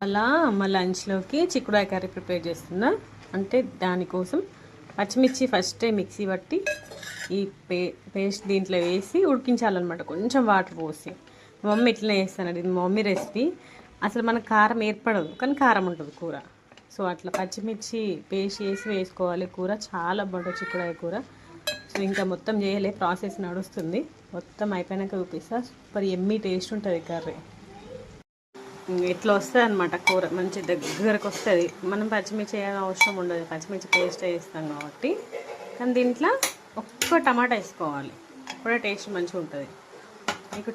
అలా మా లంచ్లోకి చిక్కుడుకాయ కర్రీ ప్రిపేర్ చేస్తున్నా. అంటే దానికోసం పచ్చిమిర్చి ఫస్ట్ మిక్సీ పట్టి ఈ పేస్ట్ దీంట్లో వేసి ఉడికించాలన్నమాట, కొంచెం వాటర్ పోసి. మా మమ్మీ ఇట్లనే చేస్తానండి, ఇది మా మమ్మీ రెసిపీ. అసలు మనకు కారం ఏర్పడదు కానీ కారం ఉంటుంది కూర. సో అట్లా పచ్చిమిర్చి పేస్ట్ చేసి వేసుకోవాలి. కూర చాలా బాగుంటుంది చిక్కుడుకాయ కూర. సో ఇంకా మొత్తం చేయలే, ప్రాసెస్ నడుస్తుంది. మొత్తం అయిపోయినాక చూపిస్తా. సూపర్ ఎమ్మీ టేస్ట్ ఉంటుంది కర్రీ. ఇట్లా వస్తుంది అనమాట కూర, మంచి దగ్గరకు వస్తుంది. మనం పచ్చిమిర్చి వేయాల్సిన అవసరం ఉండదు, పచ్చిమిర్చి పేస్ట్ వేస్తాం కాబట్టి. కానీ దీంట్లో ఒక్క టమాటా వేసుకోవాలి, కూడా టేస్ట్ మంచిగా ఉంటుంది. మీకు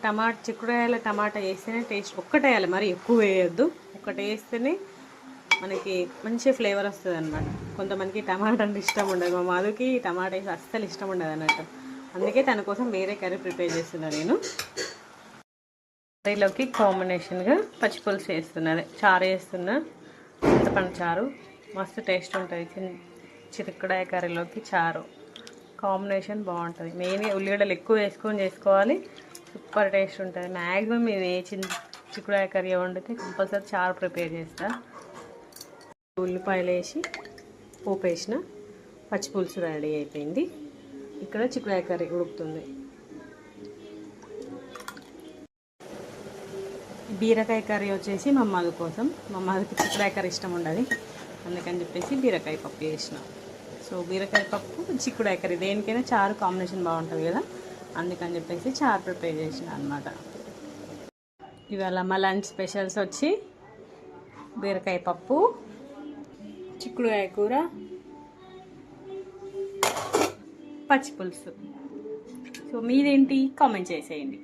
చిక్కుడుకాయల టమాటా వేస్తేనే టేస్ట్. ఒక్కటే వేయాలి, మరి ఎక్కువ వేయొద్దు. ఒక్కటి వేస్తేనే మనకి మంచి ఫ్లేవర్ వస్తుంది అనమాట. కొంతమందికి టమాటా అంటే ఇష్టం ఉండదు, మా మధుకి టమాటా వేసి అస్సలు ఇష్టం ఉండదు అన్నట్టు. అందుకే తన కోసం వేరే కర్రీ ప్రిపేర్ చేస్తున్నాను నేను. కర్రీలోకి కాంబినేషన్గా పచ్చిపులుసు వేస్తున్నది, చారు వేస్తున్నా. చింతపండు చారు మస్తు టేస్ట్ ఉంటుంది. చిక్కుడుకాయ కర్రీలోకి చారు కాంబినేషన్ బాగుంటుంది. మెయిన్గా ఉల్లిగడ్డలు ఎక్కువ వేసుకొని చేసుకోవాలి, సూపర్ టేస్ట్ ఉంటుంది. మ్యాక్సిమం నేను చిక్కుడుకాయ కర్రీ వండితే కంపల్సరీ చారు ప్రిపేర్ చేస్తా. ఉల్లిపాయలు వేసి పోపు వేసిన, పచ్చిపులుసు రెడీ అయిపోయింది. ఇక్కడ చిక్కుడుకాయ కర్రీ ఉడుకుతుంది. బీరకాయ కర్రీ వచ్చేసి మా మధు కోసం. మా మధుకి చిక్కుడుకాయ కర్రీ ఇష్టం ఉండదు, అందుకని చెప్పేసి బీరకాయ పప్పు చేసిన. సో బీరకాయ పప్పు చిక్కుడుకాయ కర్రీ దేనికైనా చారు కాంబినేషన్ బాగుంటుంది కదా, అందుకని చెప్పేసి చారు ప్రిపేర్ చేసిన అనమాట. ఇవాళ మా లంచ్ స్పెషల్స్ వచ్చి బీరకాయ పప్పు, చిక్కుడుకాయ కూర, పచ్చిపులుసు. సో మీదేంటి కామెంట్ చేసేయండి.